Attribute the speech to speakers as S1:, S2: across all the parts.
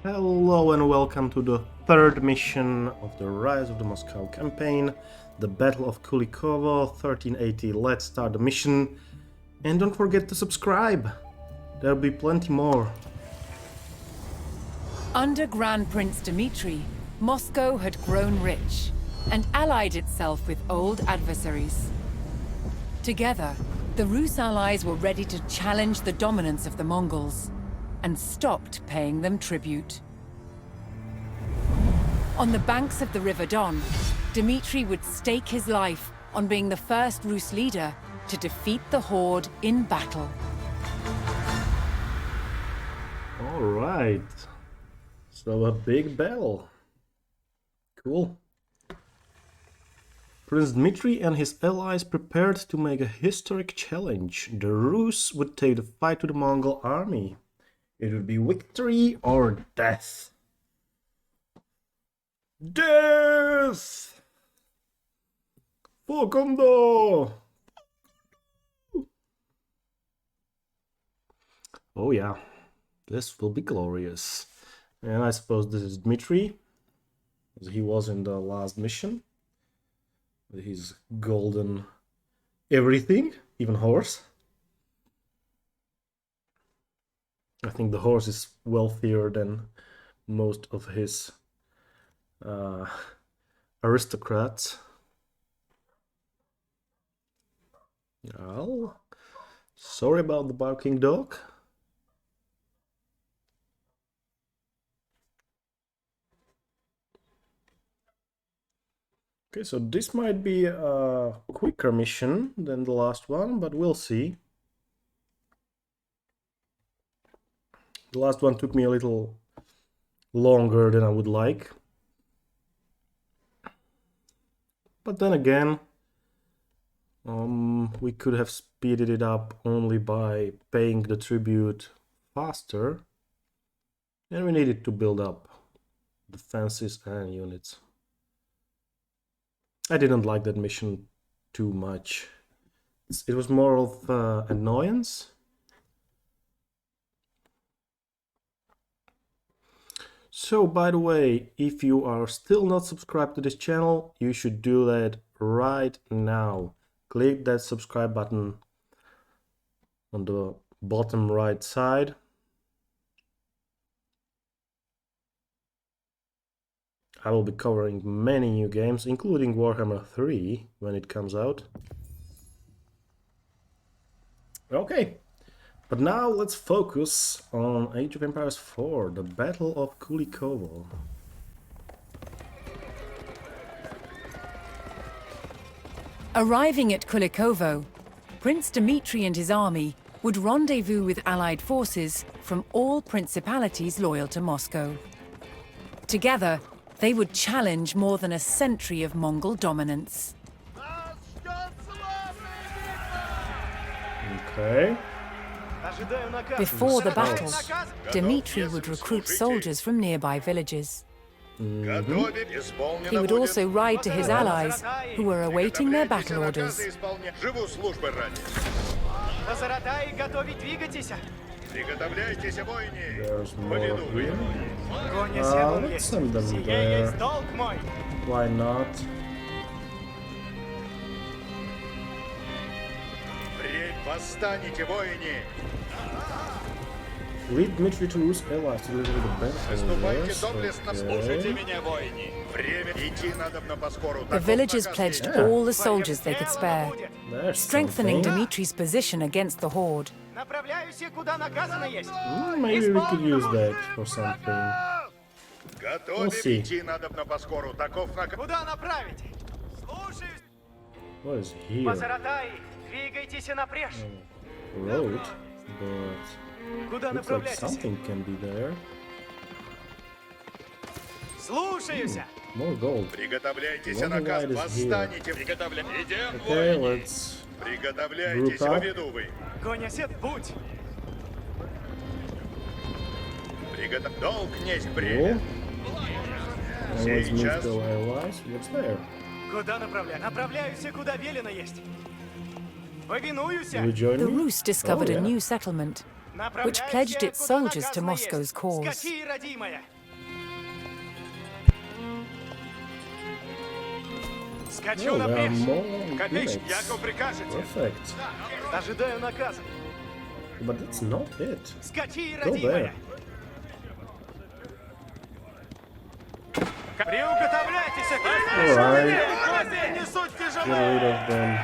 S1: Hello and welcome to the third mission of the Rise of the Muscovy campaign, the Battle of Kulikovo 1380. Let's start the mission, and don't forget to subscribe. There'll be plenty more.
S2: Under Grand Prince Dmitri, Moscow had grown rich and allied itself with old adversaries. Together, the Rus allies were ready to challenge the dominance of the Mongols and stopped paying them tribute. On the banks of the River Don, Dmitri would stake his life on being the first Rus leader to defeat the Horde in battle.
S1: Alright, so a big battle. Cool. Prince Dmitri and his allies prepared to make a historic challenge. The Rus would take the fight to the Mongol army. It would be victory or death. Death! Fokondo! Oh yeah, this will be glorious. And I suppose this is Dmitri, as he was in the last mission. With his golden everything, even horse. I think the horse is wealthier than most of his aristocrats. Oh, sorry about the barking dog. Okay, so this might be a quicker mission than the last one, but we'll see. The last one took me a little longer than I would like. But then again, we could have speeded it up only by paying the tribute faster. And we needed to build up defenses and units. I didn't like that mission too much. It was more of annoyance. So, by the way, if you are still not subscribed to this channel, you should do that right now. Click that subscribe button on the bottom right side. I will be covering many new games, including Warhammer 3 when it comes out. Okay. But now let's focus on Age of Empires IV, the Battle of Kulikovo.
S2: Arriving at Kulikovo, Prince Dmitri and his army would rendezvous with allied forces from all principalities loyal to Moscow. Together, they would challenge more than a century of Mongol dominance.
S1: Okay.
S2: Before the battle, Dmitri would recruit soldiers from nearby villages. He would also ride to his allies, who were awaiting their battle orders.
S1: There's more here. Let's send them there. Why not? Lead Dmitri to Rus allies to deliver the best.
S2: The villagers pledged all the soldiers they could spare, strengthening Dmitri's position against the Horde.
S1: Maybe we could use that for something. We'll see. What is here? Road, but looks like something can be there. More gold. Wonder why it is here. Okay, let's group up. Cool. And let's move to allies. What's there? Will you join
S2: The
S1: me?
S2: Rus discovered
S1: Oh, yeah.
S2: a new settlement which pledged its soldiers to Moscow's cause.
S1: Oh, there are more units. Perfect. But that's not it. Go there. Alright. Get rid of them.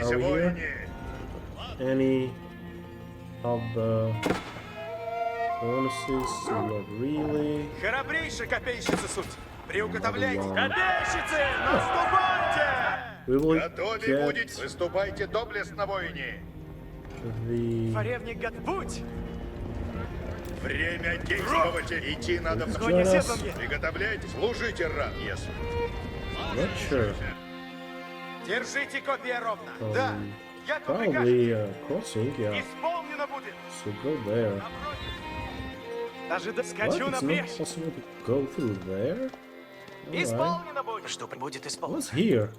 S1: Are we here? Any of the bonuses? Not really. We will get
S3: Выступайте доблестно, воине!
S1: the...
S3: Время действовать! Идти надо в
S1: Join us.
S3: Приготовляйтесь, служите рад,
S1: Not sure.
S3: Держите копья ровно. Да, готов
S1: Probably crossing, yeah.
S3: Исполнено будет.
S1: So go there. What?
S3: Скачу
S1: It's not possible to go through there? Alright.
S3: Исполнено будет.
S4: Что будет исполнено?
S1: What's here?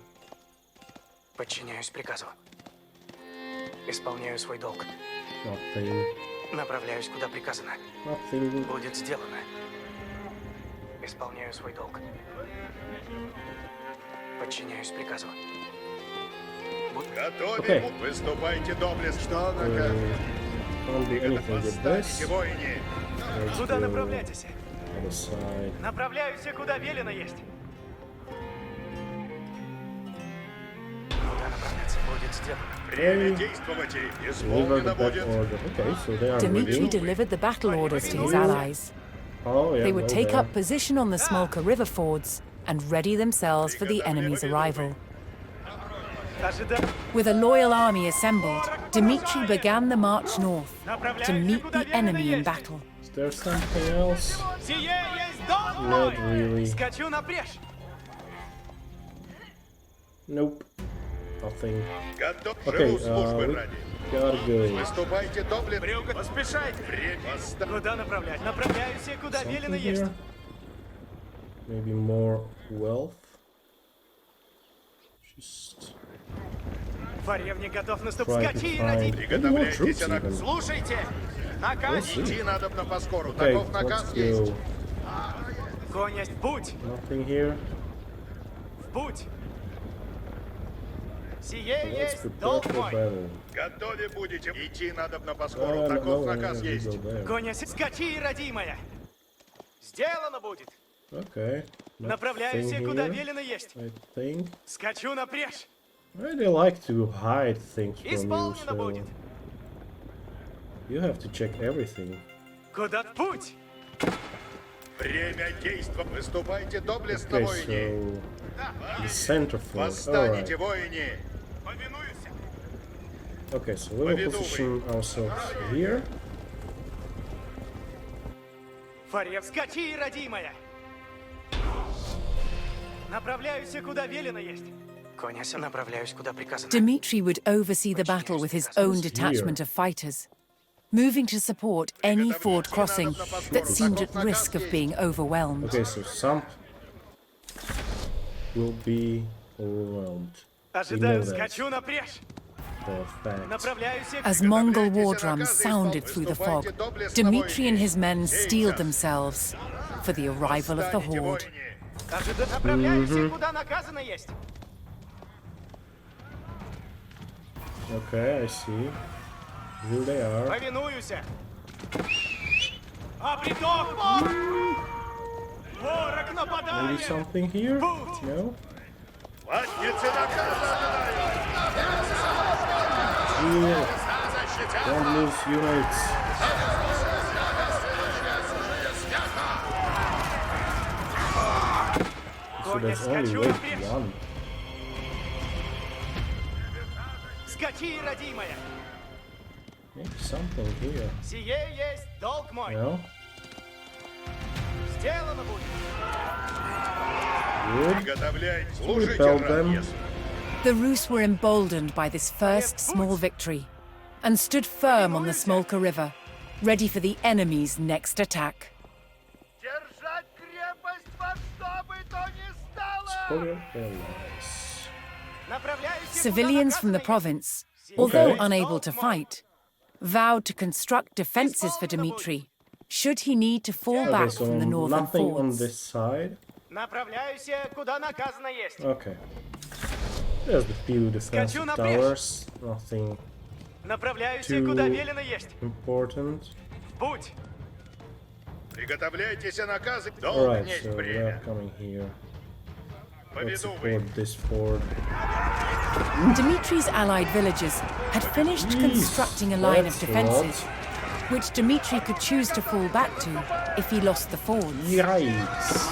S4: Подчиняюсь приказу. Исполняю свой долг.
S1: Nothing.
S4: Направляюсь, куда приказано.
S1: Nothing.
S4: Будет сделано. Исполняю свой долг. Подчиняюсь приказу.
S3: Готовы? Выступайте доблестно. Что
S1: Can't be anything with this.
S3: воине?
S1: Let's
S4: Куда
S1: go
S4: направляетесь?
S1: other side.
S4: Направляюсь, куда велено есть. Куда направляться? Будет сделано.
S3: Время действовать!
S1: Deliver
S3: Исполнено
S1: the
S3: будет.
S1: battle order. Okay, so they are
S2: Dmitry
S1: ready.
S2: delivered the battle orders to his allies.
S1: Oh, yeah,
S2: They would
S1: go
S2: take
S1: there.
S2: up position on the Smolka River fords and ready themselves for the enemy's arrival. With a loyal army assembled, Dmitry began the march north to meet the enemy in battle.
S1: Is there something else? Not really.
S4: Скачу напрежь.
S1: Nope. Nothing.
S3: Готов.
S1: Okay,
S3: Живу службы
S1: we
S3: ради.
S1: gotta go.
S3: Выступайте доблестно. Поспешайте. Время.
S4: Куда направлять? Направляюсь, куда велено
S1: Something
S4: есть.
S1: here? Maybe more wealth? Just
S4: Фаревник готов наступ.
S1: try to
S4: Скачи,
S1: find
S4: ради.
S1: any more
S3: Приготовляйтесь,
S1: troops
S3: однако.
S1: even.
S3: Слушайте. Наказ.
S1: We'll see.
S3: Идти надо по скору.
S1: Okay,
S3: Таков наказ
S1: let's
S3: есть.
S1: go.
S4: Конь есть. Путь.
S1: Nothing here.
S4: Путь. Сие
S1: Let's
S4: есть
S1: prepare
S4: долг
S1: for
S4: мой.
S1: battle.
S3: Готове будете. Идти надо по
S1: Oh,
S3: скору.
S1: no,
S3: Таков
S1: no,
S3: наказ
S1: we
S3: есть.
S1: go there.
S4: Конь есть. Скачи, родимая. Сделано будет.
S1: Okay.
S4: Направляюсь,
S1: Nothing
S4: куда
S1: here,
S4: велено есть.
S1: I think.
S4: Скачу напрежь.
S1: I really like to hide things from you,
S4: Исполнено
S1: so
S4: будет.
S1: you have to check everything.
S4: Куда путь?
S3: Время действия. Выступайте доблестно,
S1: Okay,
S3: воине.
S1: so the center fort.
S3: Восстанете,
S1: Alright.
S3: воине.
S1: Okay, so we will position ourselves here.
S4: Фарев, скачи, родимая. Направляюсь, куда велено есть. Коняся, направляюсь, куда приказано.
S2: Dmitry would oversee the battle with his own detachment of fighters, moving to support any ford crossing that seemed at risk of being overwhelmed.
S1: Okay, so some will be overwhelmed. We know
S4: Ожидаю,
S1: that
S4: скачу напрежь.
S1: for a fact.
S4: Направляюсь,
S2: As Mongol war drums sounded through the fog, Dmitry and his men steeled themselves for the arrival of the horde.
S4: направляюсь, куда наказано есть.
S1: Okay, I see. Here they are.
S4: Повинуюсь. А приток! Ворог
S1: Maybe
S4: нападает!
S1: something here? No?
S3: Ватницы наказа
S1: Here. Don't lose units. So there's only wave one.
S4: Скачи, родимая!
S1: Maybe something here.
S4: Сие есть долг мой.
S1: No?
S4: Сделано будет.
S1: Good.
S3: Приготовляйтесь. Служите
S1: Repel
S3: рад,
S1: them.
S3: yes.
S2: The Rus were emboldened by this first small victory and stood firm on the Smolka River, ready for the enemy's next attack.
S3: Держать крепость, во что бы то ни стало!
S1: Civilian allies.
S2: Civilians from the province, although unable to fight, vowed to construct defenses for Dmitry, should he need to fall back
S1: So
S2: from the northern
S1: nothing on
S2: forts.
S1: this side.
S4: Направляюсь, куда наказано есть.
S1: Okay. There's the few defensive
S4: Скачу на
S1: towers. Nothing
S4: Направляюсь,
S1: Too-
S4: куда велено есть.
S1: important.
S4: В путь.
S3: Приготовляйтесь наказы. Долг
S1: Alright,
S3: несть
S1: so we are
S3: бремя.
S1: coming here. Let's
S3: Поведу вы.
S1: support this fort.
S2: Dmitry's allied villagers had finished constructing a line of
S1: that's a
S2: defenses, which Dmitry could choose to fall back to if he lost the forts.
S1: Yikes!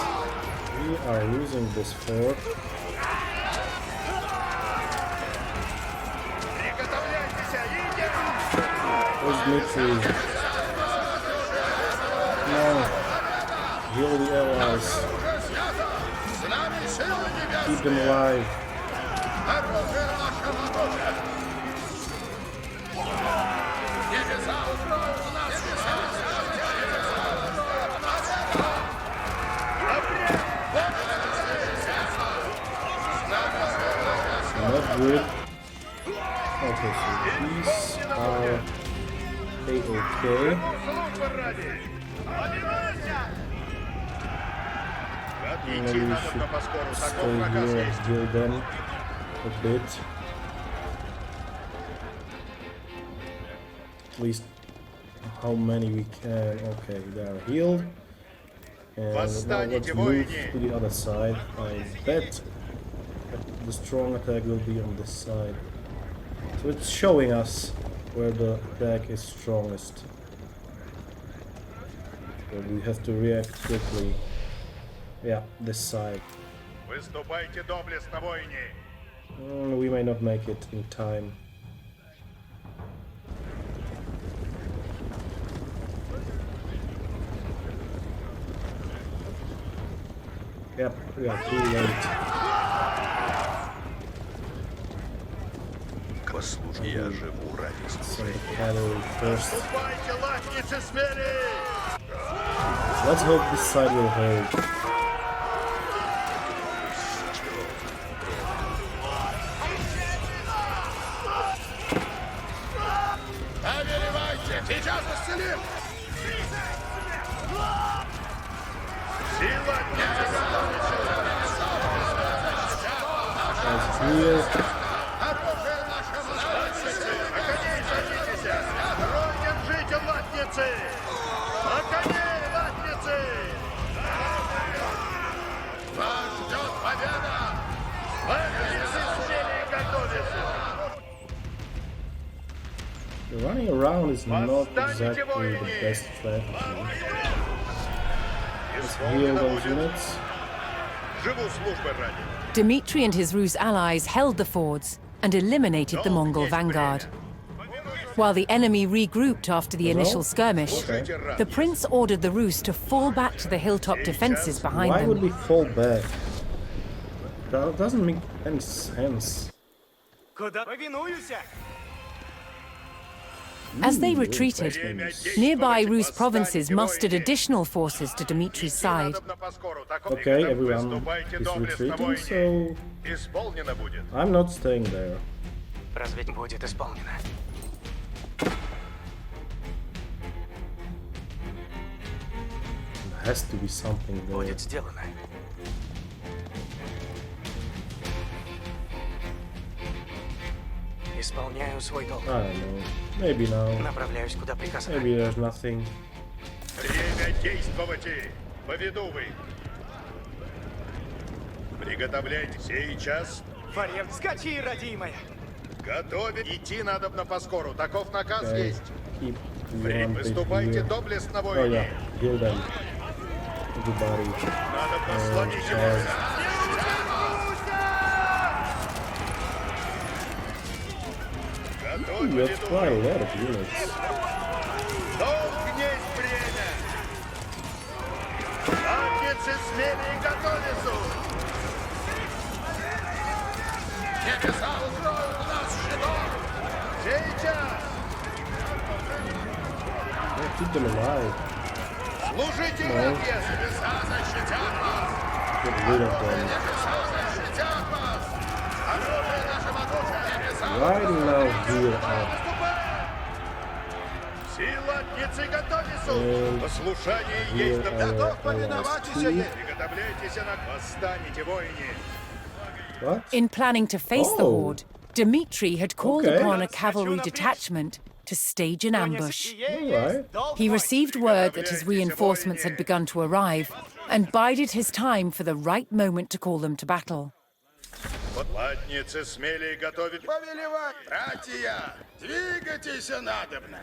S1: We are losing this fort.
S3: Приготовляйтесь, идем.
S1: Where's Dmitry? No. Heal the allies.
S3: С нами силы небесные.
S1: Keep them alive.
S3: Оружие нашего Бога. Небеса устроят нас.
S1: Not good. Okay, so these are A-okay.
S3: Службы ради.
S1: Maybe
S3: Идти
S1: we
S3: надо
S1: should
S3: на поскору. Таков
S1: stay
S3: наказ
S1: here
S3: есть.
S1: and heal them a bit. At least how many we can. Okay, they are healed. And now let's
S3: Восстанете,
S1: move
S3: воины!
S1: to the other side. I bet that the strong attack will be on this side. So it's showing us where the attack is strongest. So we have to react quickly. Yeah, this side.
S3: Выступайте доблестно, воине.
S1: We may not make it in time. Yep, we are too late.
S3: Послушай, я живу ради
S1: So the cavalry first.
S3: Ступайте, латницы смели!
S1: Let's hope this side will hold.
S3: Доверивайте! Сейчас исцелим! Сила
S1: Let's heal.
S3: оружие нашего латницы! На коней садитесь! Строй держите, латницы! На коней, латницы! Вас ждет победа! Латницы смели и готовятся!
S1: Running around is not
S3: Восстаньте,
S1: exactly the
S3: воины!
S1: best strategy. Heal
S3: Исполнено
S1: those
S3: будет!
S1: units.
S3: Живу службы ради!
S2: Dmitry and his Rus allies held the fords and eliminated the Mongol vanguard. While the enemy regrouped after the initial skirmish, the prince ordered the Rus to fall back to the hilltop defenses behind
S1: Why would
S2: them.
S1: we fall back? That doesn't make any sense.
S4: Куда? Повинуюсь.
S2: As they retreated,
S3: Время
S2: nearby
S3: действовать!
S2: Rus provinces
S3: Восстаньте,
S2: mustered
S3: воины!
S2: additional forces to Dmitry's side.
S3: Надобно поскору. Таков
S1: Okay,
S3: приказ.
S1: everyone
S3: Выступайте
S1: is
S3: доблестно,
S1: retreating,
S3: воине!
S1: so
S3: Исполнено будет!
S1: I'm not staying there.
S4: Разве будет исполнено?
S1: There has to be something there.
S4: Будет сделано. Исполняю свой долг.
S1: I don't know. Maybe now.
S4: Направляюсь, куда приказано.
S1: Maybe there's nothing.
S3: Время действовать! Поведу вы! Приготовляйтесь! Сейчас!
S4: Фарев, скачи, родимая.
S3: Готовить! Идти надобно поскору. Таков наказ
S1: Okay.
S3: есть!
S1: Keep
S3: Время!
S1: one bit
S3: Выступайте
S1: here.
S3: доблестно,
S1: Oh
S3: воине!
S1: yeah, heal them. Everybody.
S3: Надобно сломить его!
S1: charge.
S3: Готовь,
S1: Ooh, that's
S3: поведу
S1: quite a
S3: вы!
S1: lot of units.
S3: Долг несть время! Латницы смели и готовятся! Небеса укроют нас щитом! Сейчас!
S1: Yeah, keep them alive.
S3: Служите
S1: No.
S3: ради! Небеса защитят вас!
S1: Get rid of them. Right now here are.
S3: Силатницы готовятся! Послушание
S1: Here
S3: есть
S1: are
S3: готов
S1: our
S3: повиноваться
S1: allies too.
S3: Приготовляйтесь на восстанете, воине!
S1: What?
S2: In planning to face the
S1: Oh.
S2: horde, Dmitri had called
S1: Okay.
S2: upon a cavalry detachment to stage an ambush.
S1: Alright.
S2: He received word that his reinforcements had begun to arrive and bided his time for the right moment to call them to battle.
S3: Латницы смели готовить повелевать! Братья, двигайтесь надобно!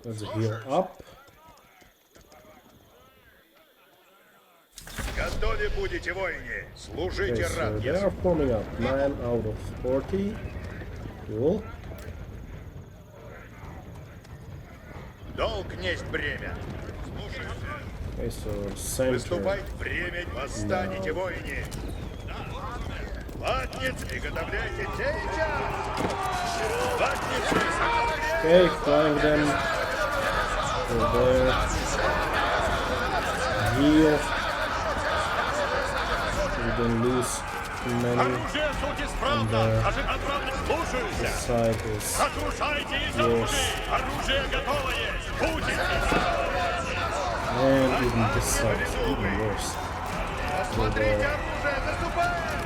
S1: Let's heal up.
S3: Готовы будете, воине!
S1: Okay,
S3: Служите
S1: so
S3: рад!
S1: they are forming up. 9 out of 40. Cool.
S3: Долг несть бремя!
S1: Okay, so center.
S3: Выступать время! Восстанете, воине! Латницы, приготовляйте сейчас! Латницы,
S1: Okay, flying them. Over there. Heal. We don't lose too many.
S4: Оружие суть исправно! Слушаюся!
S1: Side is
S4: Окружайте и
S1: yours.
S4: Оружие готово есть! Будете!
S1: And even this side is even worse.
S3: Смотрите, оружие, заступаем!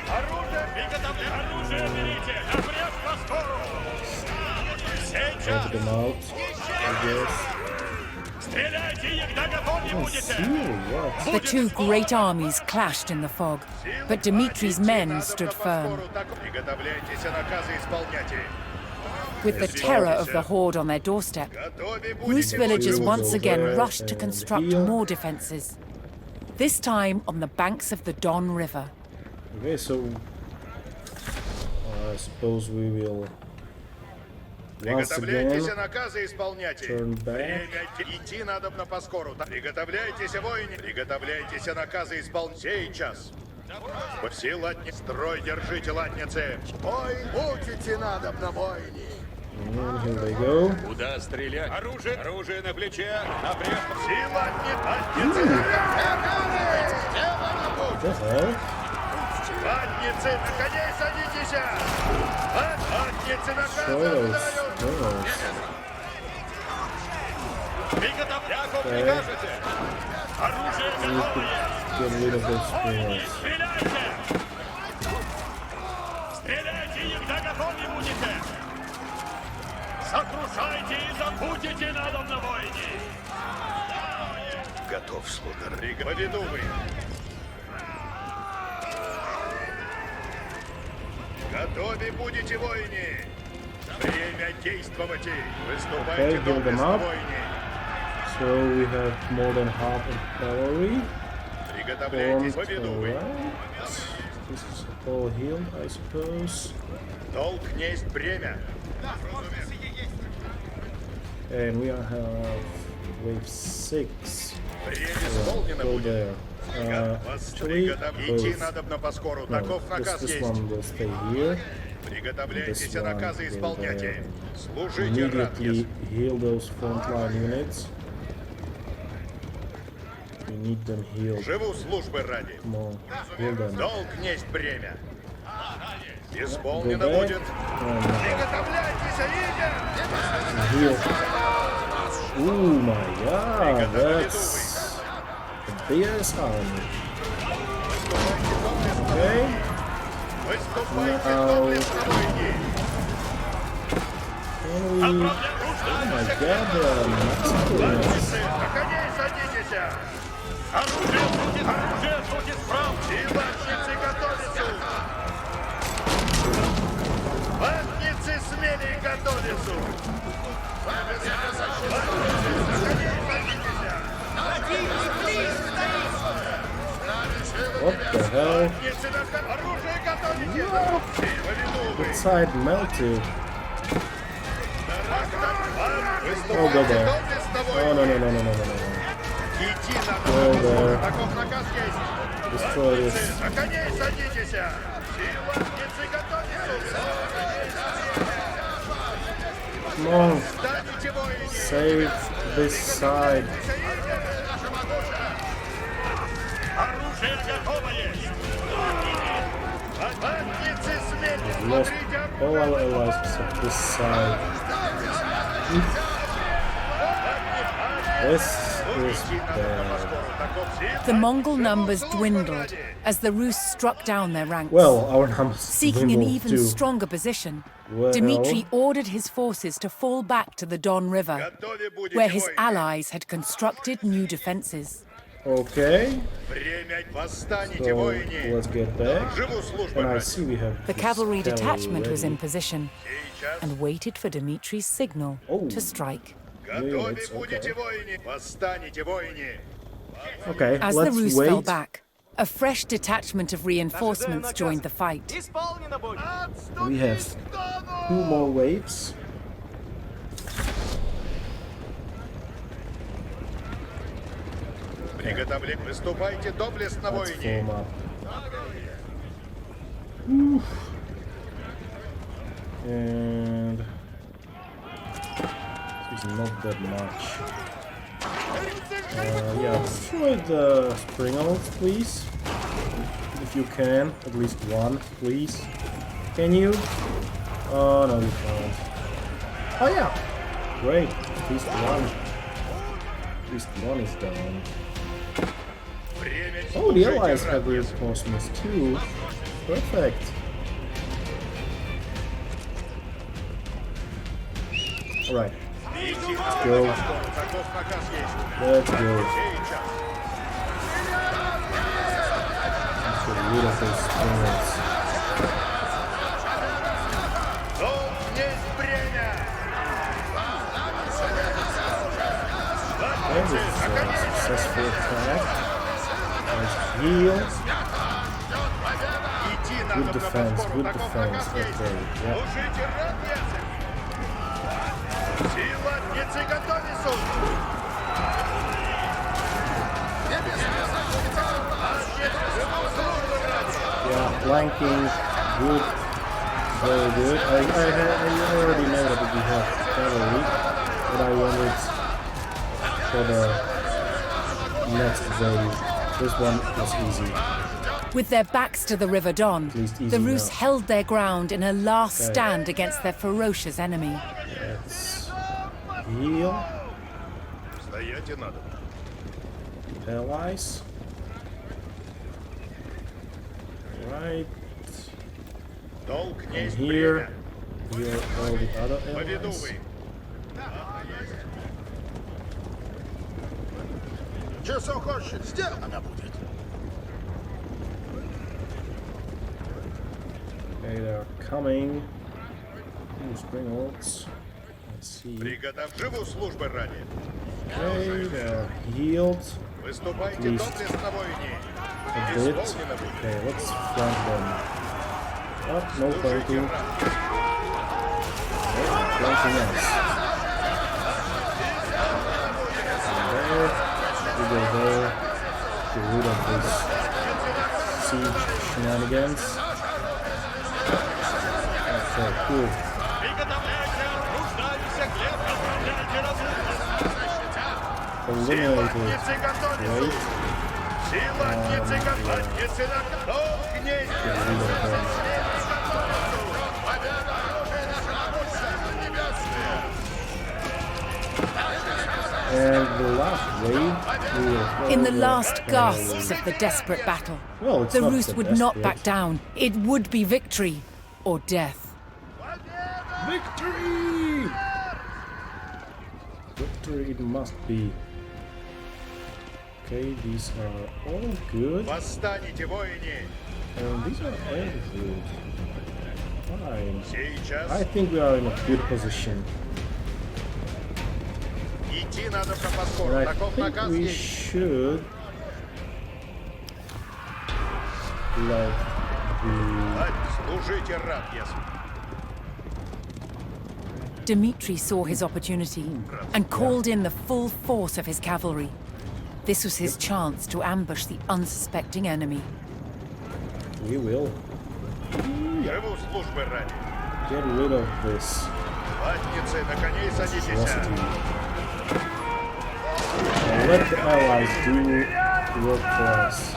S3: Оружие!
S4: Приготовьте оружие, берите! Обрез по скору! Сейчас!
S1: Take them out, I guess.
S4: Стреляйте, когда готовы будете!
S1: See what?
S2: The two great armies clashed in the fog, but Dmitri's men stood firm.
S3: Приготовляйтесь, наказы исполняйте!
S2: With the terror of the horde on their doorstep,
S3: Готовы
S2: Rus
S3: будете,
S2: villagers
S1: We'll
S2: once
S1: go
S2: again
S1: there
S2: rushed to
S1: and
S2: construct
S1: heal.
S2: more defences, this time on the banks of the Don River.
S1: Okay, so I suppose we will once
S3: Приготовляйтесь,
S1: again
S3: наказы исполняйте!
S1: turn back.
S3: Время идти надобно поскору. Приготовляйтесь, воине! Приготовляйтесь, наказы исполнять сейчас! Все латни, строй держите, латницы! Бой будете надобно, воине!
S1: And here they go.
S4: Куда стрелять? Оружие! Оружие на плече! Обрез!
S3: Все латни, латницы!
S1: What the hell?
S3: Латницы, на коней садитесь! Латницы, на
S1: Throw those arrows.
S4: Приготовьте! Как
S1: Okay.
S4: прикажете! Оружие
S1: We
S4: готово
S1: could
S4: есть!
S1: get rid of those arrows.
S4: Стреляйте! Стреляйте, когда готовы будете! Сокрушайте и забудете надобно, воине!
S3: Готов, сударь. Поведу вы. Готовы будете, воине! Время действовать! Выступайте,
S1: Okay, build them
S3: доблестно,
S1: up.
S3: воине!
S1: So we have more than half of cavalry.
S3: Приготовляйтесь,
S1: Formed,
S3: поведу вы.
S1: alright. This is all healed, I suppose.
S3: Долг несть бремя.
S1: And we have wave 6.
S3: Время
S1: Yeah,
S3: исполнено
S1: go
S3: будет.
S1: there. Actually,
S3: Идти
S1: both.
S3: надобно поскору.
S1: No,
S3: Таков наказ
S1: this
S3: есть.
S1: one will stay here.
S3: Приготовляйтесь,
S1: This one
S3: наказы
S1: will
S3: исполняйте.
S1: there.
S3: Служите, рад.
S1: Immediately heal those frontline units. We need them healed.
S3: Живу службы ради.
S1: Come on, heal them.
S3: Долг несть бремя.
S1: Go
S3: Исполнено
S1: back.
S3: будет.
S1: And
S3: Приготовляйтесь, едем!
S1: heal. Oh my god, that's a big ass army. Okay.
S3: Выступайте,
S1: Now-
S3: доблестно, воине!
S1: Can we... Oh my god, they are massacring us.
S3: Латницы, на коней садитесь!
S4: Оружие суть исправно!
S3: И латницы готовятся! Латницы смели готовятся! Латницы, на коней садитесь!
S1: What the hell?
S3: Латницы, оружие готовите! Поведу вы!
S1: That side melted. Oh, go
S3: Выступайте,
S1: there.
S3: доблестно,
S1: Oh,
S3: воине!
S1: no, no, no, no, no, no, no, no.
S3: Идти
S1: Go
S3: надо!
S1: there.
S3: Таков наказ есть!
S1: Destroy this.
S3: На коней садитесь! Все латницы готовятся!
S1: Come on,
S3: Станете, воине!
S1: save this side.
S3: Цель готова есть! Латницы смерти!
S1: We've lost
S3: Смотрите!
S1: all our allies except this side. This is bad.
S2: The Mongol numbers dwindled as the Rus struck down their ranks.
S1: Well, our numbers
S2: Seeking an
S1: dwindled
S2: even
S1: too.
S2: stronger position,
S1: Well-
S2: Dmitry ordered his forces to fall back to the Don River,
S3: Готове будете,
S2: where his
S3: воины.
S2: allies had constructed new defenses.
S1: Okay,
S3: Время восстанете,
S1: so
S3: воины!
S1: let's get back.
S3: Живу службу
S1: And I
S3: ради.
S1: see we have
S2: The
S1: this
S2: cavalry detachment was in
S1: ready.
S2: position
S3: Сейчас.
S2: and waited for Dmitry's signal
S1: Oh.
S2: to strike.
S3: Готове
S1: it's
S3: будете,
S1: okay.
S3: воины! Восстанете, воины!
S1: Okay,
S2: As the
S1: let's
S2: Rus fell
S1: wait.
S2: back, a fresh detachment of reinforcements joined the fight.
S4: Исполнено будет.
S1: We have 2 more waves.
S3: Приготовление. Выступайте доблестно,
S1: Let's
S3: воины!
S1: form up. Oof. And this is not that much. Yeah, destroy the spring oaks, please. If you can, at least one, please. Can you? Oh no, you can't. Oh yeah, great. At least one. At least one is down.
S3: Время
S1: Oh, the
S3: служите
S1: allies have
S3: ради.
S1: reinforcements too. Perfect. Alright,
S3: Идти
S1: go.
S3: на Москву. Таков наказ есть.
S1: Let's go.
S3: Сейчас.
S1: Let's get rid of those springers.
S3: Долг есть время!
S1: Okay, this is a successful attack. Nice heal.
S3: Идти
S1: Good
S3: надо на
S1: defense,
S3: Москву.
S1: good
S3: Таков
S1: defense.
S3: наказ есть.
S1: Okay, yeah.
S3: Служите ради. Силатницы готовы, суд!
S1: Yeah, flanking, good. Very good. I already know that we have cavalry, but I wanted for the next wave. This one was easy.
S2: With their backs to the River Don,
S1: least easy
S2: the Rus
S1: enough.
S2: held their ground in a last
S1: Okay.
S2: stand against their ferocious enemy.
S1: Let's heal.
S3: Стоять и надо.
S1: Allies. Right.
S3: Долг
S1: And
S3: есть
S1: here,
S3: время.
S1: here are all the other
S3: Поведу
S1: allies.
S3: вы. Часов хочет, сделано будет.
S1: Okay, they're coming. Ooh, spring oaks. Let's see.
S3: Приготов. Живу службы ради.
S1: Okay, they're healed
S3: Выступайте
S1: Лист.
S3: доблестно, воины.
S1: a bit.
S3: Исполнено будет.
S1: Okay, let's flank them. Oh, no
S3: Служите
S1: flanking.
S3: ради.
S1: Flanking us. And there, we go there. Get rid of this siege shenanigans. Okay, cool.
S3: Приготовляйте, рождайся, хлеб, отправляйте разумно.
S1: Eliminated.
S3: Силатницы готовы,
S1: Great.
S3: Силатницы готовы. Долг есть.
S1: Get rid of them. And the last wave, we will
S2: In the
S1: follow
S2: last
S1: cavalry.
S2: gasps of the desperate battle,
S1: Well, it's
S2: the
S1: not
S2: Rus
S1: the
S2: would not
S1: desperate.
S2: back down. It would be victory or death.
S1: Victory! Victory it must be. Okay, these are all good.
S3: Восстанете, воины.
S1: And these are all good. Fine.
S3: Сейчас.
S1: I think we are in a good position.
S3: Идти надо на Москву.
S1: And I
S3: Таков
S1: think
S3: наказ
S1: we
S3: есть.
S1: should like
S3: Служите рад, ясно.
S2: Dmitry saw his opportunity and called in the full force of his cavalry. This was his chance to ambush the unsuspecting enemy.
S1: we will
S3: Живу службы ради.
S1: get rid of this
S3: Латницы, на коней садитесь.
S1: velocity. And let the allies do work for us.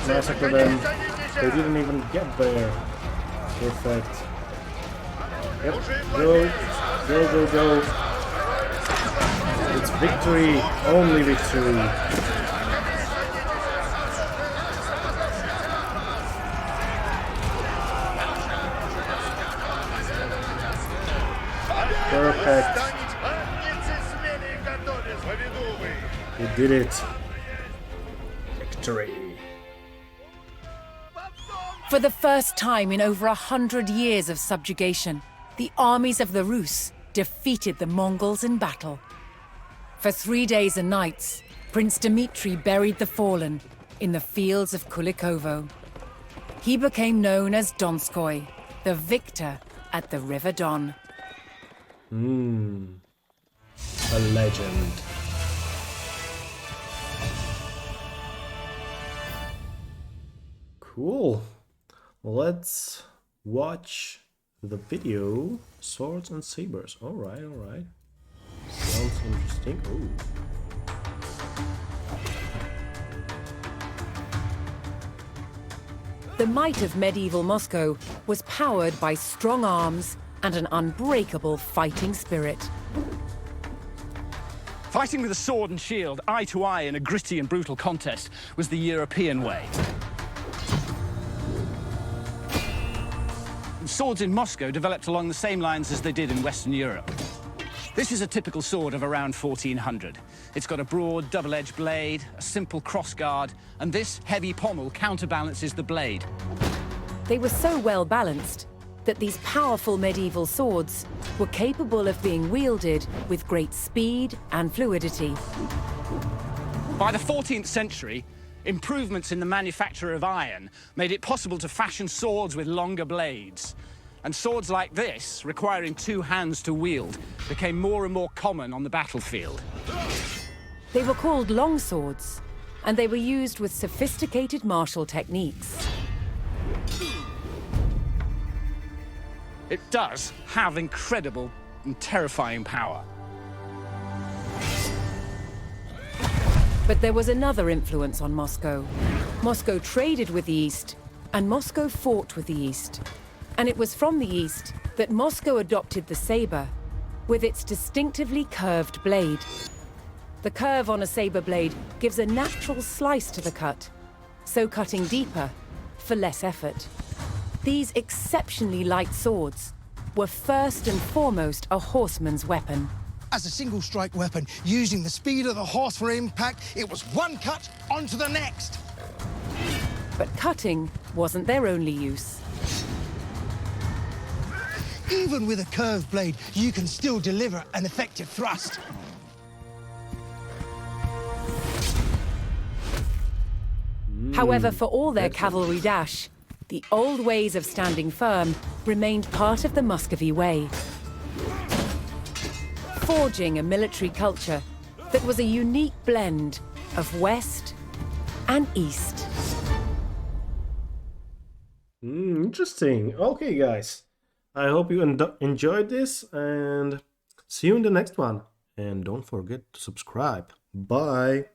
S1: massacre them. They didn't even get there. Perfect. Yep, go, go, go, go. It's victory, only victory. Perfect. We did it. Victory.
S2: For the first time in over 100 years of subjugation, the armies of the Rus defeated the Mongols in battle. For 3 days and nights, Prince Dmitri buried the fallen in the fields of Kulikovo. He became known as Donskoy, the victor at the River Don.
S1: A legend. Cool. Let's watch the video. Swords and sabers. Alright, alright. Sounds interesting. Oh.
S2: The might of medieval Moscow was powered by strong arms and an unbreakable fighting spirit.
S5: Fighting with a sword and shield, eye to eye in a gritty and brutal contest, was the European way. Swords in Moscow developed along the same lines as they did in Western Europe. This is a typical sword of around 1400. It's got a broad, double-edged blade, a simple crossguard, and this heavy pommel counterbalances the blade.
S2: They were so well balanced that these powerful medieval swords were capable of being wielded with great speed and fluidity.
S5: By the 14th century, improvements in the manufacture of iron made it possible to fashion swords with longer blades. And swords like this, requiring 2 hands to wield, became more and more common on the battlefield.
S2: They were called long swords, and they were used with sophisticated martial techniques.
S5: It does have incredible and terrifying power.
S2: But there was another influence on Moscow. Moscow traded with the East, and Moscow fought with the East. And it was from the East that Moscow adopted the saber, with its distinctively curved blade. The curve on a saber blade gives a natural slice to the cut, so cutting deeper for less effort. These exceptionally light swords were first and foremost a horseman's weapon.
S6: As a single-strike weapon, using the speed of the horse for impact, it was one cut onto the next.
S2: But cutting wasn't their only use.
S6: Even with a curved blade, you can still deliver an effective thrust.
S2: However, for all their cavalry dash, the old ways of standing firm remained part of the Muscovy way, forging a military culture that was a unique blend of West and East.
S1: Interesting. Okay, guys. I hope you enjoyed this, and see you in the next one. And don't forget to subscribe. Bye.